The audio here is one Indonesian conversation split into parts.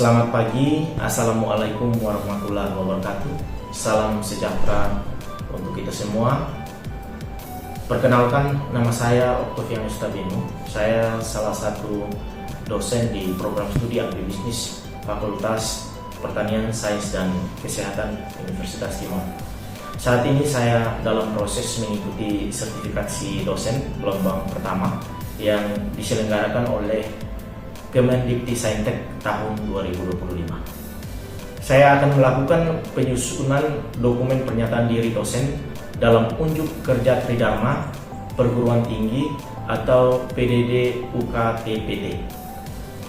Selamat pagi, Assalamualaikum warahmatullahi wabarakatuh. Salam sejahtera untuk kita semua. Perkenalkan, nama saya Octavianus Tabino. Saya salah satu dosen di program studi agribisnis Fakultas Pertanian, Sains dan Kesehatan Universitas Timor. Saat ini saya dalam proses mengikuti sertifikasi dosen gelombang pertama yang diselenggarakan oleh Kemendikti-Saintek tahun 2025. Saya akan melakukan penyusunan dokumen pernyataan diri dosen dalam unjuk kerja Tridharma Perguruan Tinggi atau PDD UKTPT.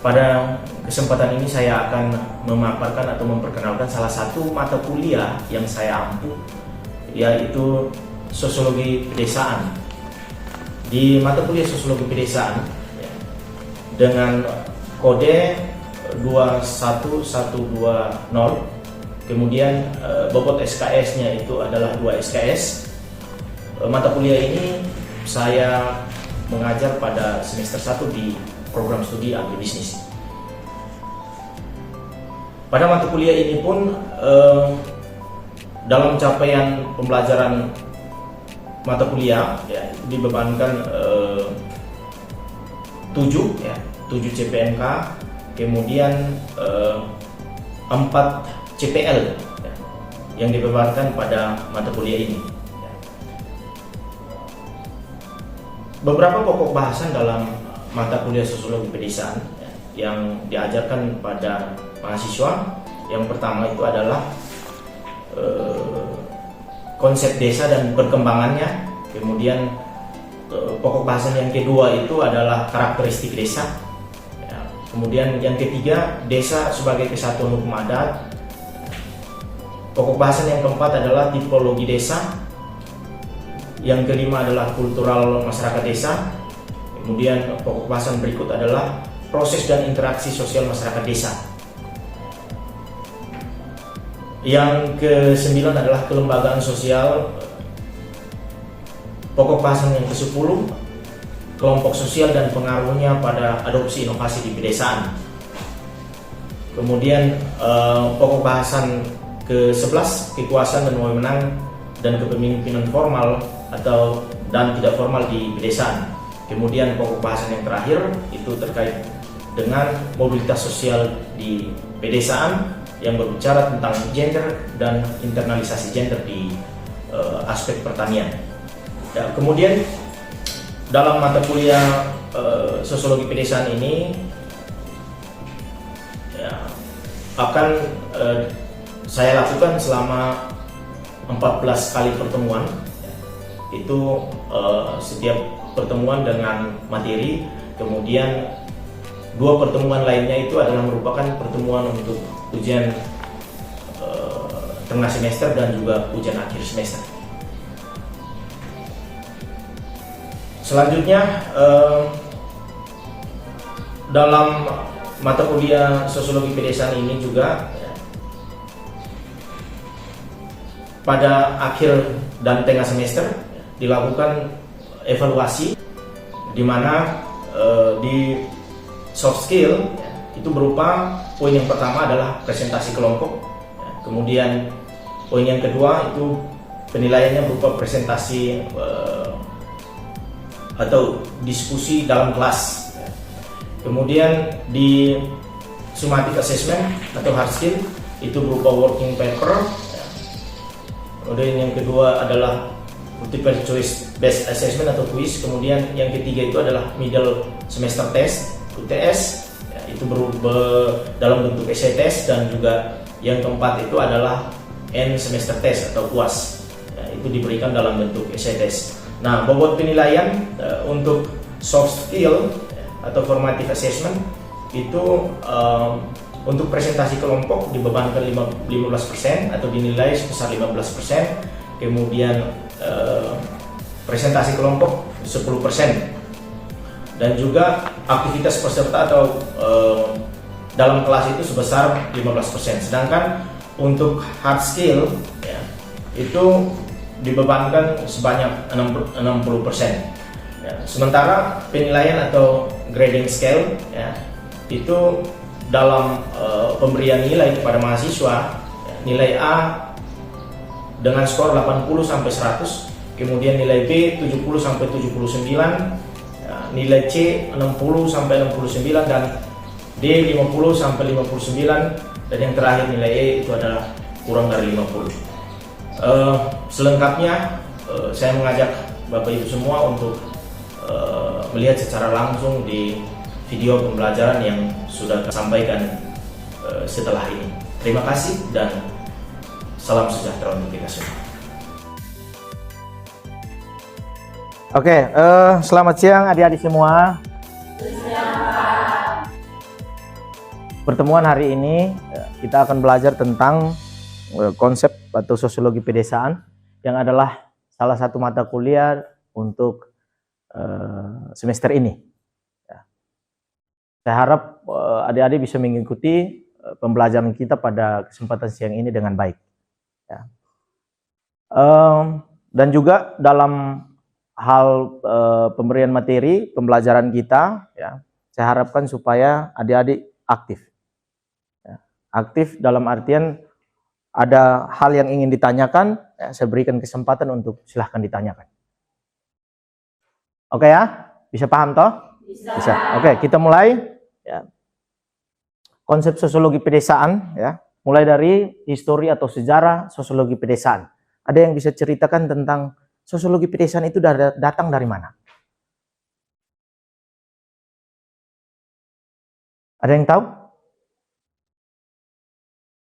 Pada kesempatan ini saya akan memaparkan atau memperkenalkan salah satu mata kuliah yang saya ampu, yaitu Sosiologi Pedesaan. Di mata kuliah Sosiologi Pedesaan dengan kode 21120, kemudian bobot SKS-nya itu adalah 2 SKS. Mata kuliah ini saya mengajar pada semester 1 di program studi agribisnis. Pada mata kuliah ini pun dalam capaian pembelajaran mata kuliah dibebankan 7 CPNK, kemudian 4 CPL yang dibebankan pada mata kuliah ini. Beberapa pokok bahasan dalam mata kuliah Sosiologi Pedesaan yang diajarkan pada mahasiswa, yang pertama itu adalah konsep desa dan perkembangannya, kemudian pokok bahasan yang kedua itu adalah karakteristik desa. Kemudian yang ketiga, desa sebagai kesatuan hukum adat. Pokok bahasan yang keempat adalah tipologi desa. Yang kelima adalah kultural masyarakat desa. Kemudian pokok bahasan berikut adalah proses dan interaksi sosial masyarakat desa. Yang ke-9 adalah kelembagaan sosial. Pokok bahasan yang ke-10, kelompok sosial dan pengaruhnya pada adopsi inovasi di pedesaan. Kemudian pokok bahasan ke-11, kekuasaan dan wewenang dan kepemimpinan formal dan tidak formal di pedesaan. Kemudian pokok bahasan yang terakhir itu terkait dengan mobilitas sosial di pedesaan yang berbicara tentang gender dan internalisasi gender di aspek pertanian. Ya, kemudian dalam mata kuliah Sosiologi Pedesaan ini akan saya lakukan selama 14 kali pertemuan. Itu setiap pertemuan dengan materi, kemudian 2 pertemuan lainnya itu adalah merupakan pertemuan untuk ujian tengah semester dan juga ujian akhir semester. Selanjutnya, dalam mata kuliah Sosiologi Pedesaan ini juga pada akhir dan tengah semester dilakukan evaluasi, di mana di soft skill itu berupa poin yang pertama adalah presentasi kelompok, kemudian poin yang kedua itu penilaiannya berupa presentasi atau diskusi dalam kelas. Kemudian di summative assessment atau hard skill itu berupa working paper. Kemudian yang kedua adalah multiple choice based assessment atau quiz. Kemudian yang ketiga itu adalah middle semester test (UTS). Itu dalam bentuk essay test, dan juga yang keempat itu adalah end semester test atau UAS. Itu diberikan dalam bentuk essay test. Nah, bobot penilaian untuk soft skill atau formative assessment itu untuk presentasi kelompok dibebankan 15% atau dinilai sebesar 15%. Kemudian presentasi kelompok 10%. Dan juga aktivitas peserta atau dalam kelas itu sebesar 15%. Sedangkan untuk hard skill itu dibebankan sebanyak 60%. Sementara penilaian atau grading scale itu dalam pemberian nilai kepada mahasiswa, nilai A dengan skor 80 sampai 100, kemudian nilai B 70 sampai 79, nilai C 60 sampai 69, dan D 50 sampai 59, dan yang terakhir nilai E itu adalah kurang dari 50. Selengkapnya saya mengajak Bapak Ibu semua untuk melihat secara langsung di video pembelajaran yang sudah sampaikan setelah ini. Terima kasih dan salam sejahtera untuk kita semua. Oke, selamat siang adik-adik semua. Pertemuan hari ini kita akan belajar tentang konsep atau sosiologi pedesaan yang adalah salah satu mata kuliah untuk semester ini. Saya harap adik-adik bisa mengikuti pembelajaran kita pada kesempatan siang ini dengan baik. Dan juga dalam hal pemberian materi pembelajaran kita, saya harapkan supaya adik-adik aktif. Aktif dalam artian ada hal yang ingin ditanyakan, saya berikan kesempatan untuk silahkan ditanyakan. Oke ya, bisa paham toh? Bisa. Oke, kita mulai. Konsep sosiologi pedesaan, mulai dari histori atau sejarah sosiologi pedesaan. Ada yang bisa ceritakan tentang sosiologi pedesaan itu datang dari mana? Ada yang tahu?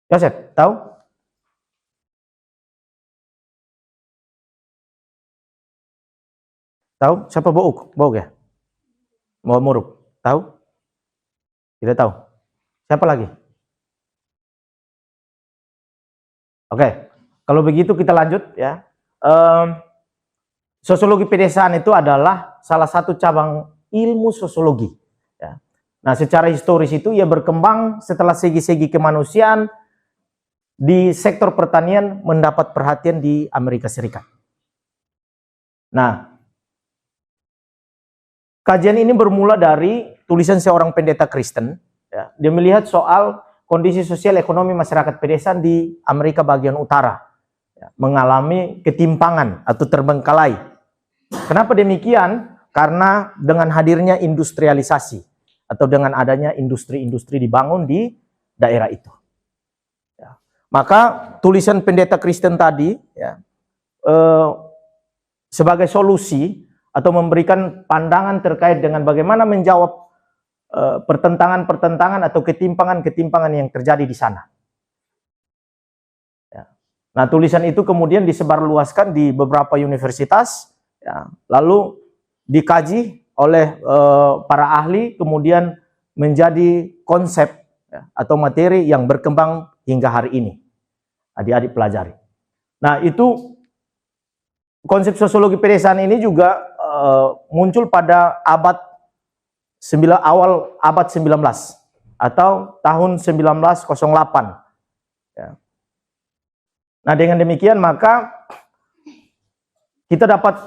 Yosef, tahu? Tahu? Siapa Bouk? Bouk ya? Mau Muruk? Tahu? Tidak tahu. Siapa lagi? Oke, kalau begitu kita lanjut ya. Sosiologi pedesaan itu adalah salah satu cabang ilmu sosiologi. Ya. Nah, secara historis itu ia berkembang setelah segi-segi kemanusiaan di sektor pertanian mendapat perhatian di Amerika Serikat. Nah, kajian ini bermula dari tulisan seorang pendeta Kristen. Dia melihat soal kondisi sosial ekonomi masyarakat pedesaan di Amerika bagian utara. Mengalami ketimpangan atau terbengkalai. Kenapa demikian? Karena dengan hadirnya industrialisasi atau dengan adanya industri-industri dibangun di daerah itu. Maka tulisan pendeta Kristen tadi sebagai solusi atau memberikan pandangan terkait dengan bagaimana menjawab pertentangan-pertentangan atau ketimpangan-ketimpangan yang terjadi di sana. Nah, tulisan itu kemudian disebarluaskan di beberapa universitas, lalu dikaji oleh para ahli, kemudian menjadi konsep atau materi yang berkembang hingga hari ini. Adik-adik pelajari. Nah, itu konsep sosiologi pedesaan ini juga muncul pada awal abad 19 atau tahun 1908. Nah, dengan demikian maka kita dapat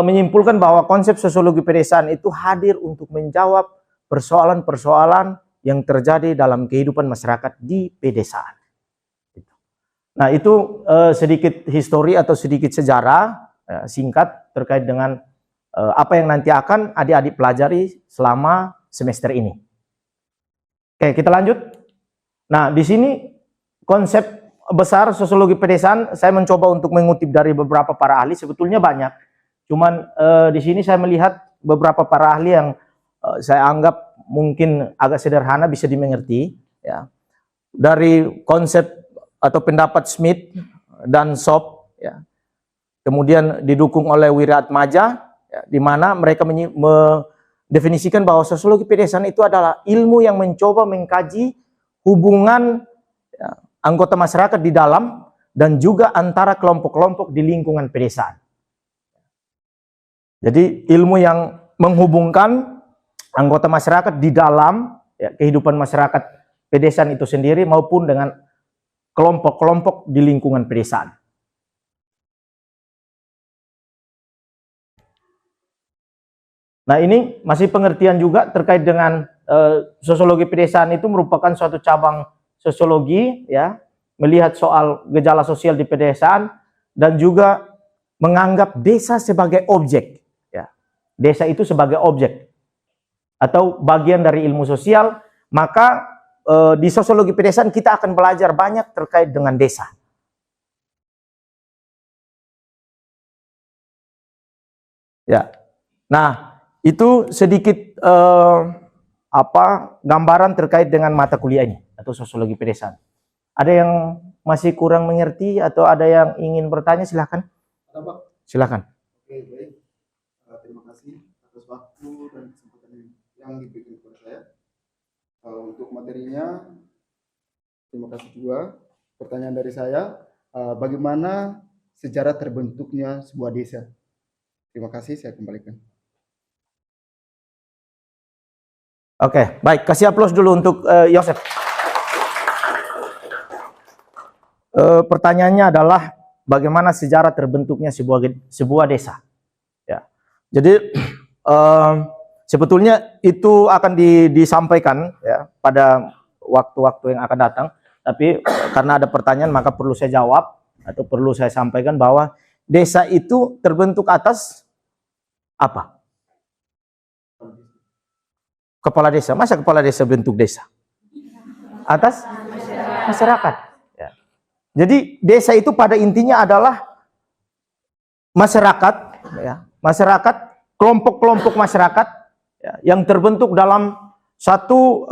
menyimpulkan bahwa konsep sosiologi pedesaan itu hadir untuk menjawab persoalan-persoalan yang terjadi dalam kehidupan masyarakat di pedesaan. Nah, itu sedikit histori atau sedikit sejarah singkat terkait dengan apa yang nanti akan adik-adik pelajari selama semester ini. Oke, kita lanjut. Nah, di sini konsep besar sosiologi pedesaan saya mencoba untuk mengutip dari beberapa para ahli, sebetulnya banyak. Cuman di sini saya melihat beberapa para ahli yang saya anggap mungkin agak sederhana bisa dimengerti, ya. Dari konsep atau pendapat Smith dan Sop, ya. Kemudian didukung oleh Wiratmaja, ya, di mana mereka mendefinisikan bahwa sosiologi pedesaan itu adalah ilmu yang mencoba mengkaji hubungan anggota masyarakat di dalam dan juga antara kelompok-kelompok di lingkungan pedesaan. Jadi ilmu yang menghubungkan anggota masyarakat di dalam kehidupan masyarakat pedesaan itu sendiri maupun dengan kelompok-kelompok di lingkungan pedesaan. Nah, ini masih pengertian juga terkait dengan Sosiologi pedesaan itu merupakan suatu cabang sosiologi, ya, melihat soal gejala sosial di pedesaan dan juga menganggap desa sebagai objek, ya. Desa itu sebagai objek atau bagian dari ilmu sosial. Maka di sosiologi pedesaan kita akan belajar banyak terkait dengan desa. Ya. Nah, itu sedikit gambaran terkait dengan mata kuliah ini atau sosiologi pedesaan. Ada yang masih kurang mengerti atau ada yang ingin bertanya, silahkan. Ada, Pak? Silakan. Oke, baik. Terima kasih atas waktu dan kesempatan yang diberikan kepada saya. Untuk materinya, terima kasih juga. Pertanyaan dari saya, bagaimana sejarah terbentuknya sebuah desa? Terima kasih, saya kembalikan. Oke, baik. Kasih aplaus dulu untuk Yosef. Pertanyaannya adalah bagaimana sejarah terbentuknya sebuah desa. Ya. Jadi sebetulnya itu akan disampaikan, ya, pada waktu-waktu yang akan datang. Tapi karena ada pertanyaan maka perlu saya jawab atau perlu saya sampaikan bahwa desa itu terbentuk atas apa? Kepala desa. Masa kepala desa bentuk desa? Atas masyarakat. Ya. Jadi desa itu pada intinya adalah masyarakat, ya, masyarakat, kelompok-kelompok masyarakat, ya, yang terbentuk dalam satu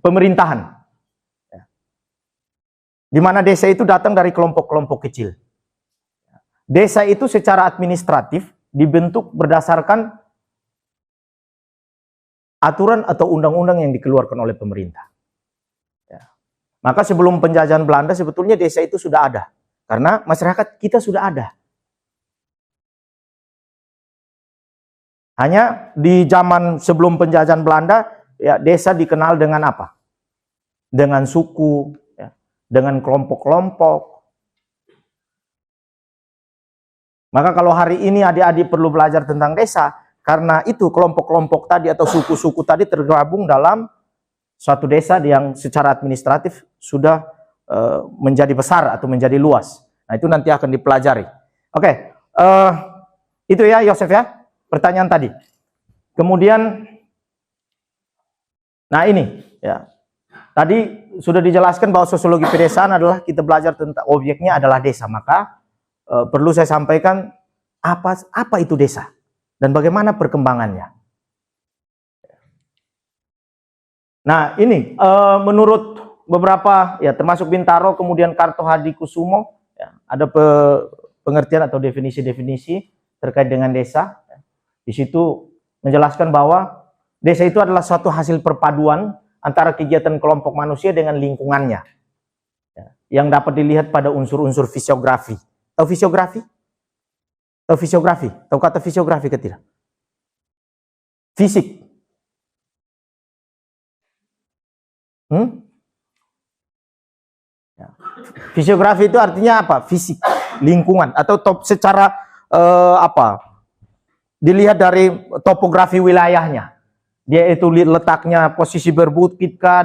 pemerintahan. Ya. Di mana desa itu datang dari kelompok-kelompok kecil. Desa itu secara administratif dibentuk berdasarkan aturan atau undang-undang yang dikeluarkan oleh pemerintah. Ya. Maka sebelum penjajahan Belanda sebetulnya desa itu sudah ada. Karena masyarakat kita sudah ada. Hanya di zaman sebelum penjajahan Belanda, ya, desa dikenal dengan apa? Dengan suku, ya, dengan kelompok-kelompok. Maka kalau hari ini adik-adik perlu belajar tentang desa, karena itu kelompok-kelompok tadi atau suku-suku tadi tergabung dalam suatu desa yang secara administratif sudah menjadi besar atau menjadi luas. Nah, itu nanti akan dipelajari. Oke, itu ya Yosef ya, pertanyaan tadi. Kemudian, nah ini ya, tadi sudah dijelaskan bahwa sosiologi pedesaan adalah kita belajar tentang objeknya adalah desa. Maka perlu saya sampaikan apa itu desa dan bagaimana perkembangannya. Nah ini menurut beberapa, ya, termasuk Bintaro kemudian Karto Hadikusumo, ya, ada pengertian atau definisi-definisi terkait dengan desa. Di situ menjelaskan bahwa desa itu adalah suatu hasil perpaduan antara kegiatan kelompok manusia dengan lingkungannya, ya, yang dapat dilihat pada unsur-unsur fisiografi. Tahu fisiografi? Tahu fisiografi? Tahu kata fisiografi ke tidak? Fisik. Ya. Fisiografi itu artinya apa? Fisik, lingkungan, atau secara dilihat dari topografi wilayahnya. Dia itu letaknya posisi berbukit kah,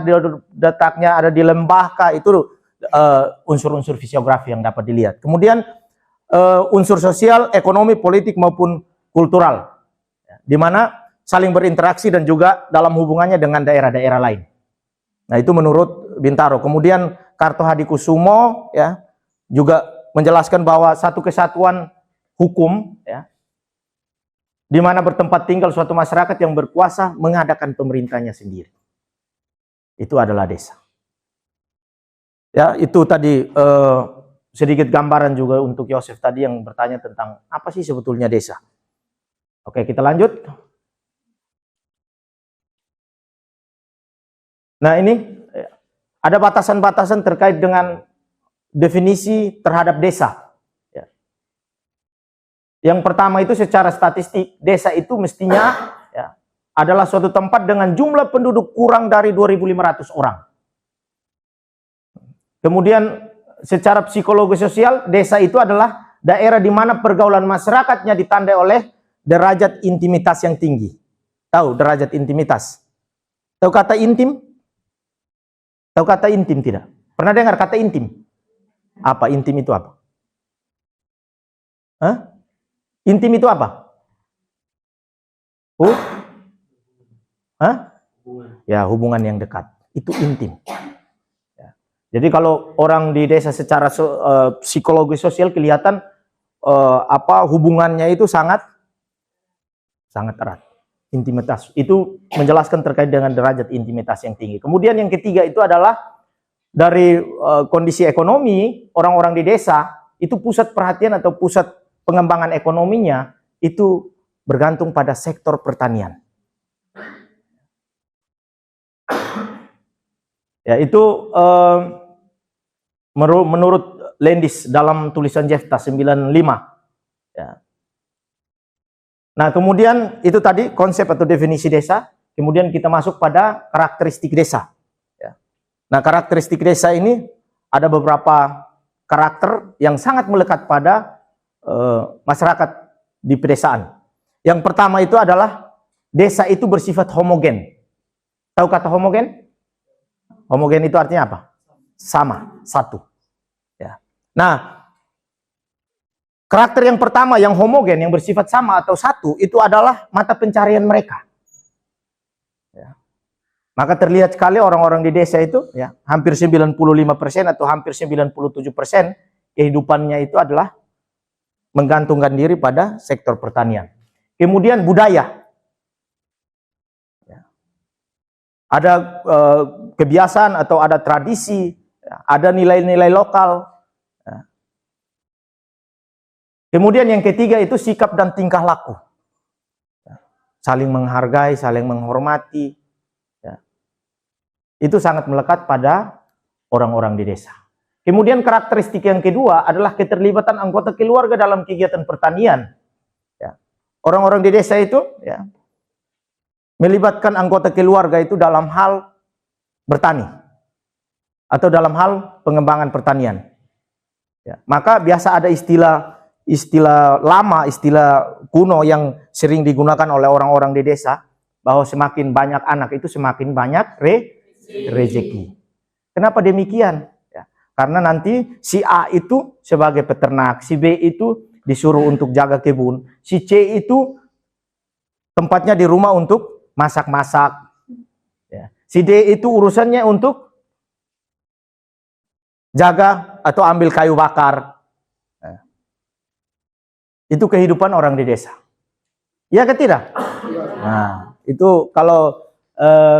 letaknya ada di lembah kah, itu unsur-unsur fisiografi yang dapat dilihat. Kemudian unsur sosial, ekonomi, politik maupun kultural, di mana saling berinteraksi dan juga dalam hubungannya dengan daerah-daerah lain. Nah, itu menurut Bintaro. Kemudian Karto Hadikusumo, ya, juga menjelaskan bahwa satu kesatuan hukum, ya, di mana bertempat tinggal suatu masyarakat yang berkuasa mengadakan pemerintahnya sendiri. Itu adalah desa. Ya, itu tadi sedikit gambaran juga untuk Yosef tadi yang bertanya tentang apa sih sebetulnya desa. Oke, kita lanjut. Nah, ini ada batasan-batasan terkait dengan definisi terhadap desa. Ya. Yang pertama itu secara statistik, desa itu mestinya, ya, adalah suatu tempat dengan jumlah penduduk kurang dari 2.500 orang. Kemudian secara psikologi sosial, desa itu adalah daerah di mana pergaulan masyarakatnya ditandai oleh derajat intimitas yang tinggi. Tahu derajat intimitas? Tahu kata intim? Tahu kata intim tidak? Pernah dengar kata intim? Apa intim itu apa? Hah? Intim itu apa? Hah? Ya, hubungan yang dekat. Itu intim. Ya. Jadi kalau orang di desa secara psikologi sosial kelihatan hubungannya itu sangat erat. Intimitas. Itu menjelaskan terkait dengan derajat intimitas yang tinggi. Kemudian yang ketiga itu adalah dari kondisi ekonomi, orang-orang di desa itu pusat perhatian atau pusat pengembangan ekonominya itu bergantung pada sektor pertanian. Ya, itu menurut Landis dalam tulisan Jefta 95. Ya. Nah, kemudian itu tadi konsep atau definisi desa. Kemudian kita masuk pada karakteristik desa. Ya. Nah, karakteristik desa ini ada beberapa karakter yang sangat melekat pada masyarakat di pedesaan. Yang pertama itu adalah desa itu bersifat homogen. Tahu kata homogen? Homogen itu artinya apa? Sama, satu. Ya. Nah, karakter yang pertama yang homogen, yang bersifat sama atau satu, itu adalah mata pencarian mereka. Ya. Maka terlihat sekali orang-orang di desa itu, ya, hampir 95% atau hampir 97% kehidupannya itu adalah menggantungkan diri pada sektor pertanian. Kemudian budaya. Ya. Ada kebiasaan atau ada tradisi, ya, ada nilai-nilai lokal. Kemudian yang ketiga itu sikap dan tingkah laku. Saling menghargai, saling menghormati. Ya. Itu sangat melekat pada orang-orang di desa. Kemudian karakteristik yang kedua adalah keterlibatan anggota keluarga dalam kegiatan pertanian. Ya. Orang-orang di desa itu ya, melibatkan anggota keluarga itu dalam hal bertani. Atau dalam hal pengembangan pertanian. Ya. Maka biasa ada istilah lama, istilah kuno yang sering digunakan oleh orang-orang di desa, bahwa semakin banyak anak itu semakin banyak rezeki. Kenapa demikian? Ya, karena nanti si A itu sebagai peternak, si B itu disuruh untuk jaga kebun, si C itu tempatnya di rumah untuk masak-masak, ya. Si D itu urusannya untuk jaga atau ambil kayu bakar. Itu kehidupan orang di desa. Iya ke tidak? Nah, itu kalau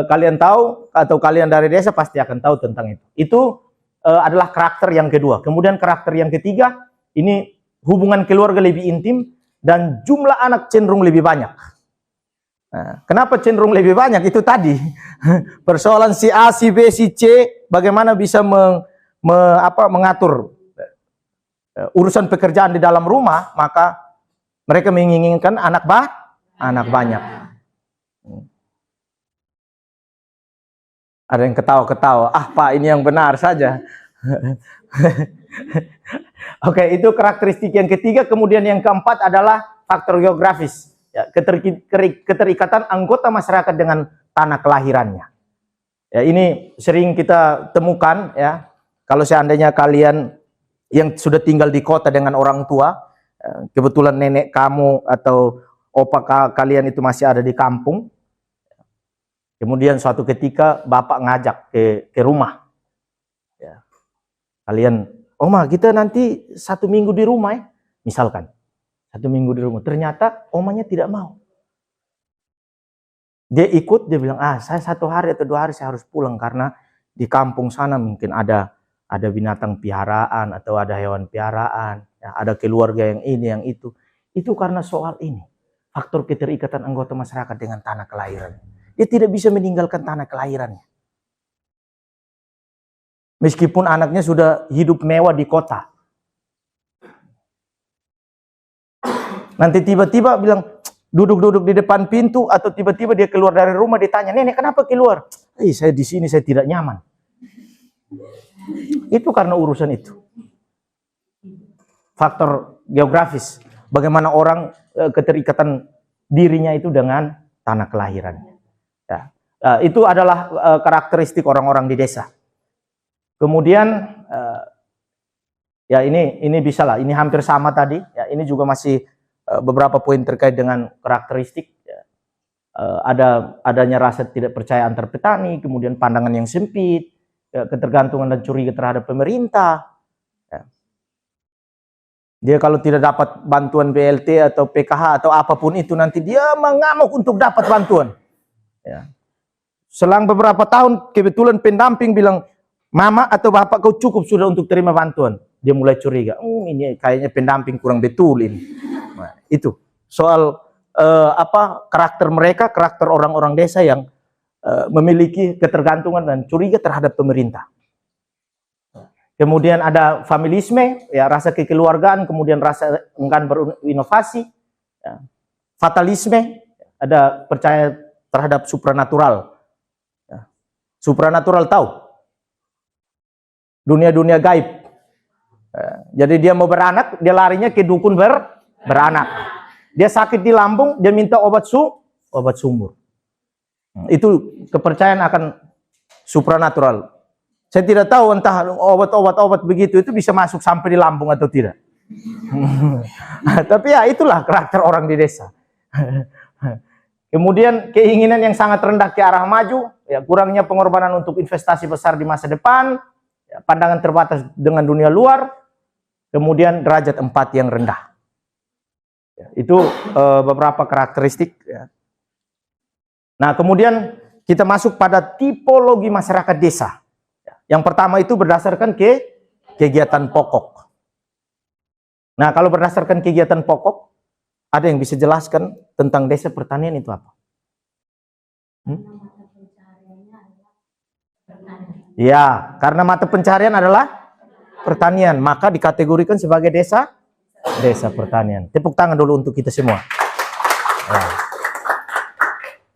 kalian tahu atau kalian dari desa pasti akan tahu tentang itu. Itu adalah karakter yang kedua. Kemudian karakter yang ketiga, ini hubungan keluarga lebih intim dan jumlah anak cenderung lebih banyak. Nah, kenapa cenderung lebih banyak? Itu tadi persoalan si A, si B, si C, bagaimana bisa mengatur urusan pekerjaan di dalam rumah, maka mereka menginginkan anak banyak. Ada yang ketawa-ketawa, Pak ini yang benar saja. Oke, itu karakteristik yang ketiga. Kemudian yang keempat adalah faktor geografis, ya, keterikatan anggota masyarakat dengan tanah kelahirannya. Ya, ini sering kita temukan, ya, kalau seandainya kalian yang sudah tinggal di kota dengan orang tua, kebetulan nenek kamu atau opa kalian itu masih ada di kampung, kemudian suatu ketika bapak ngajak ke rumah, ya. Kalian, Oma kita nanti 1 minggu di rumah ya, misalkan 1 minggu di rumah, ternyata omanya tidak mau. Dia ikut, dia bilang, saya 1 hari atau 2 hari saya harus pulang karena di kampung sana mungkin ada binatang piaraan atau ada hewan piaraan, ya, ada keluarga yang ini, yang itu. Itu karena soal ini, faktor keterikatan anggota masyarakat dengan tanah kelahiran. Dia tidak bisa meninggalkan tanah kelahirannya. Meskipun anaknya sudah hidup mewah di kota. Nanti tiba-tiba bilang, duduk-duduk di depan pintu, atau tiba-tiba dia keluar dari rumah, ditanya, nenek kenapa keluar? Saya di sini saya tidak nyaman. Itu karena urusan itu. Faktor geografis. Bagaimana orang keterikatan dirinya itu dengan tanah kelahirannya. Ya. Itu adalah karakteristik orang-orang di desa. Kemudian ya ini bisa lah, ini hampir sama tadi. Ya, ini juga masih beberapa poin terkait dengan karakteristik. Ya. Adanya rasa tidak percaya antar petani, kemudian pandangan yang sempit, ya, ketergantungan dan curiga terhadap pemerintah. Ya. Dia kalau tidak dapat bantuan BLT atau PKH atau apapun itu, nanti dia mengamuk untuk dapat bantuan. Ya. Selang beberapa tahun, kebetulan pendamping bilang, mama atau bapak kau cukup sudah untuk terima bantuan. Dia mulai curiga, ini kayaknya pendamping kurang betul ini. Nah, itu soal karakter mereka, karakter orang-orang desa yang memiliki ketergantungan dan curiga terhadap pemerintah. Kemudian ada familisme, ya, rasa kekeluargaan, kemudian rasa enggan berinovasi, ya. Fatalisme, ada percaya terhadap supranatural. Ya. Supranatural tahu? Dunia-dunia gaib. Ya. Jadi dia mau beranak, dia larinya ke dukun beranak. Dia sakit di lambung, dia minta obat sumur. Itu kepercayaan akan supranatural. Saya tidak tahu entah obat-obat begitu itu bisa masuk sampai di lambung atau tidak. Tapi ya itulah karakter orang di desa. Kemudian keinginan yang sangat rendah ke arah maju, ya, kurangnya pengorbanan untuk investasi besar di masa depan, ya, pandangan terbatas dengan dunia luar, kemudian derajat empati yang rendah. Ya, itu beberapa karakteristik. Ya. Nah, kemudian kita masuk pada tipologi masyarakat desa. Yang pertama itu berdasarkan kegiatan pokok. Nah, kalau berdasarkan kegiatan pokok, ada yang bisa jelaskan tentang desa pertanian itu apa? Ya, karena mata pencarian adalah pertanian, maka dikategorikan sebagai desa pertanian. Tepuk tangan dulu untuk kita semua. Nah,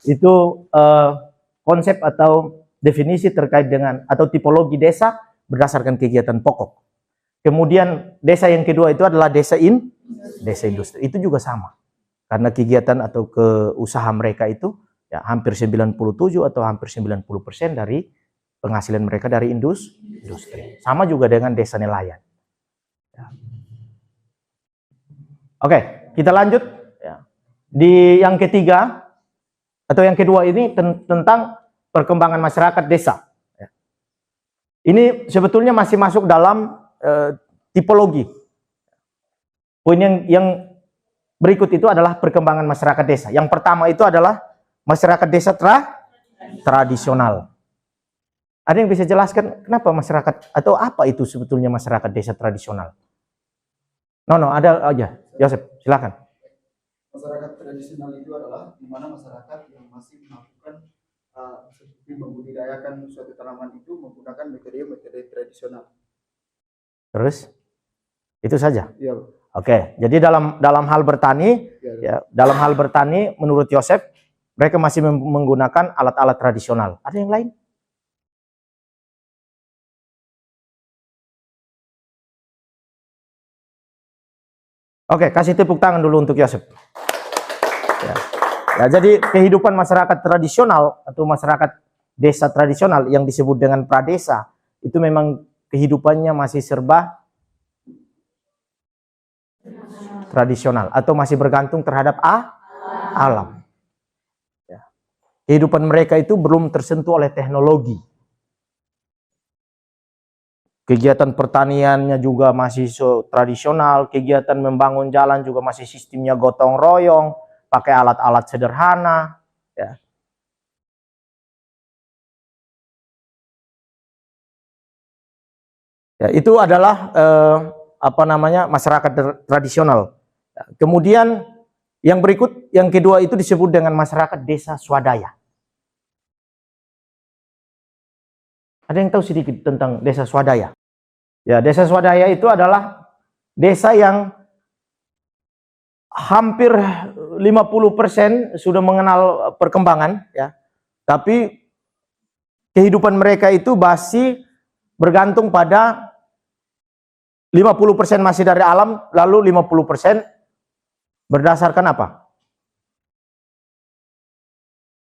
itu konsep atau definisi terkait dengan atau tipologi desa berdasarkan kegiatan pokok. Kemudian desa yang kedua itu adalah desa industri. Itu juga sama. Karena kegiatan atau keusaha mereka itu ya hampir 97 atau hampir 90% dari penghasilan mereka dari industri. Sama juga dengan desa nelayan. Ya. Oke, kita lanjut ya. Di yang ketiga atau yang kedua ini tentang perkembangan masyarakat desa. Ini sebetulnya masih masuk dalam tipologi. Poin yang berikut itu adalah perkembangan masyarakat desa. Yang pertama itu adalah masyarakat desa tradisional. Ada yang bisa jelaskan kenapa masyarakat atau apa itu sebetulnya masyarakat desa tradisional? Ada aja. Yosef, silakan. Masyarakat tradisional itu adalah di mana masyarakat yang masih melakukan seperti membudidayakan suatu tanaman itu menggunakan metode tradisional. Terus? Itu saja? Iya. Oke, jadi dalam hal bertani, ya, dalam hal bertani menurut Yosef, mereka masih menggunakan alat-alat tradisional. Ada yang lain? Oke, kasih tepuk tangan dulu untuk Yosef. Ya, jadi kehidupan masyarakat tradisional atau masyarakat desa tradisional yang disebut dengan pradesa itu memang kehidupannya masih serba tradisional atau masih bergantung terhadap alam. Ya. Kehidupan mereka itu belum tersentuh oleh teknologi. Kegiatan pertaniannya juga masih tradisional, kegiatan membangun jalan juga masih sistemnya gotong royong, pakai alat-alat sederhana, ya. Ya, itu adalah masyarakat tradisional. Kemudian yang berikut, yang kedua itu disebut dengan masyarakat desa swadaya. Ada yang tahu sedikit tentang desa swadaya? Ya, desa swadaya itu adalah desa yang hampir 50% sudah mengenal perkembangan, ya. Tapi kehidupan mereka itu masih bergantung pada 50% masih dari alam, lalu 50% berdasarkan apa?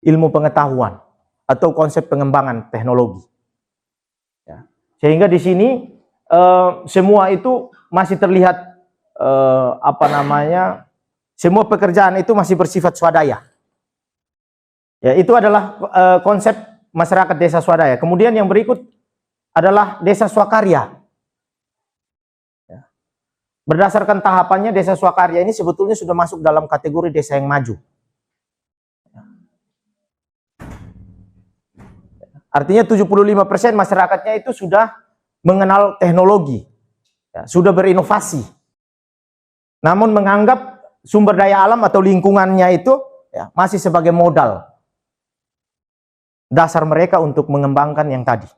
ilmu pengetahuan atau konsep pengembangan teknologi. Ya. Sehingga di sini semua itu masih terlihat semua pekerjaan itu masih bersifat swadaya. Ya, itu adalah konsep masyarakat desa swadaya. Kemudian yang berikut adalah desa swakarya. Ya. Berdasarkan tahapannya, desa swakarya ini sebetulnya sudah masuk dalam kategori desa yang maju. Artinya 75% masyarakatnya itu sudah mengenal teknologi, ya, sudah berinovasi. Namun menganggap sumber daya alam atau lingkungannya itu ya, masih sebagai modal dasar mereka untuk mengembangkan yang tadi.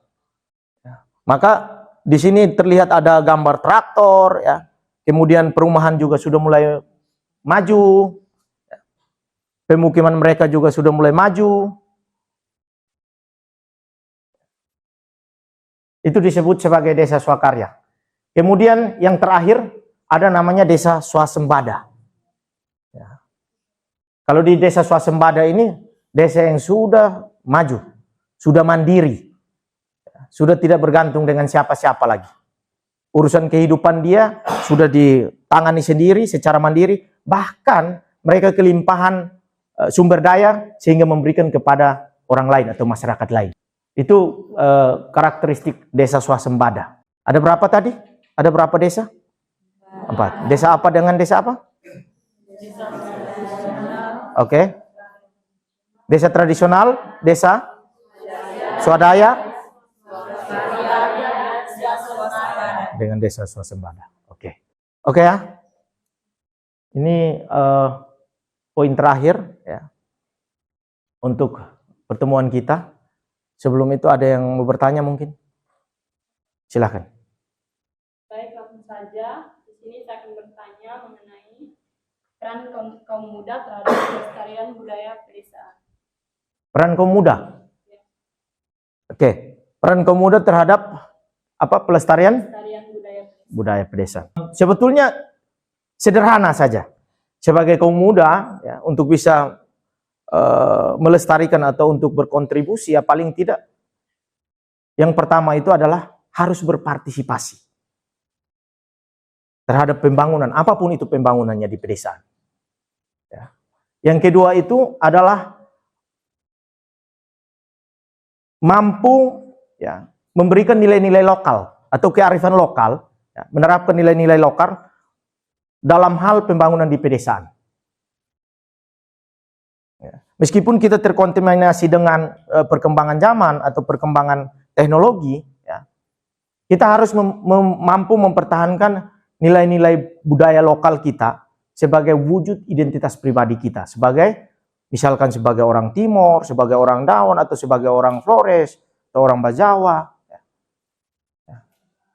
Ya. Maka di sini terlihat ada gambar traktor, ya. Kemudian perumahan juga sudah mulai maju, ya. Pemukiman mereka juga sudah mulai maju. Itu disebut sebagai desa swakarya. Kemudian yang terakhir ada namanya desa swasembada. Ya. Kalau di desa swasembada ini, desa yang sudah maju, sudah mandiri, ya, sudah tidak bergantung dengan siapa-siapa lagi. Urusan kehidupan dia sudah ditangani sendiri secara mandiri, bahkan mereka kelimpahan sumber daya sehingga memberikan kepada orang lain atau masyarakat lain. Itu karakteristik desa swasembada. Ada berapa tadi? Ada berapa desa? 4. Desa apa dengan desa apa? Oke. Desa tradisional, desa swadaya, dengan desa swasembada. Oke. Oke ya. Ini poin terakhir ya untuk pertemuan kita. Sebelum itu ada yang mau bertanya mungkin? Silahkan. Baik, langsung saja. Di sini saya akan bertanya mengenai peran kaum muda terhadap pelestarian budaya pedesaan. Peran kaum muda? Ya. Oke. Peran kaum muda terhadap apa? Pelestarian? Pelestarian Budaya pedesaan. Sebetulnya sederhana saja. Sebagai kaum muda, ya, untuk bisa melestarikan atau untuk berkontribusi, ya paling tidak yang pertama itu adalah harus berpartisipasi terhadap pembangunan, apapun itu pembangunannya di pedesaan. Ya. Yang kedua itu adalah mampu ya, memberikan nilai-nilai lokal atau kearifan lokal, ya, menerapkan nilai-nilai lokal dalam hal pembangunan di pedesaan. Meskipun kita terkontaminasi dengan perkembangan zaman atau perkembangan teknologi, ya, kita harus mampu mempertahankan nilai-nilai budaya lokal kita sebagai wujud identitas pribadi kita, misalkan sebagai orang Timor, sebagai orang Dawan, atau sebagai orang Flores, atau orang Bajawa. Ya. Ya.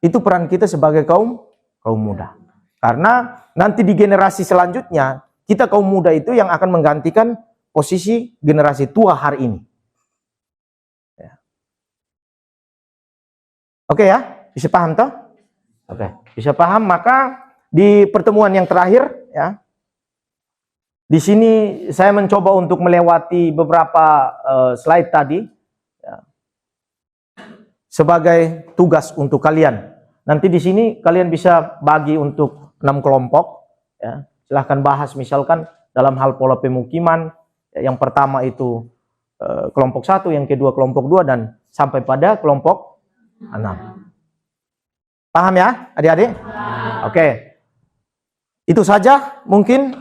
Itu peran kita sebagai kaum muda. Karena nanti di generasi selanjutnya, kita kaum muda itu yang akan menggantikan posisi generasi tua hari ini. Ya. Oke ya, bisa paham toh? Oke, bisa paham. Maka di pertemuan yang terakhir, ya, di sini saya mencoba untuk melewati beberapa slide tadi, ya, sebagai tugas untuk kalian. Nanti di sini kalian bisa bagi untuk 6 kelompok. Ya. Silahkan bahas misalkan dalam hal pola pemukiman. Yang pertama itu kelompok 1, yang kedua kelompok 2, dan sampai pada kelompok 6. Paham ya adik-adik? Oke. Itu saja mungkin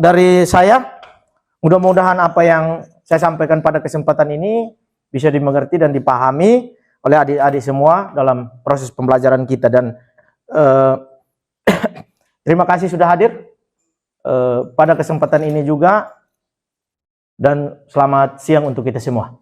dari saya. Mudah-mudahan apa yang saya sampaikan pada kesempatan ini bisa dimengerti dan dipahami oleh adik-adik semua dalam proses pembelajaran kita. Dan terima kasih sudah hadir pada kesempatan ini juga. Dan selamat siang untuk kita semua.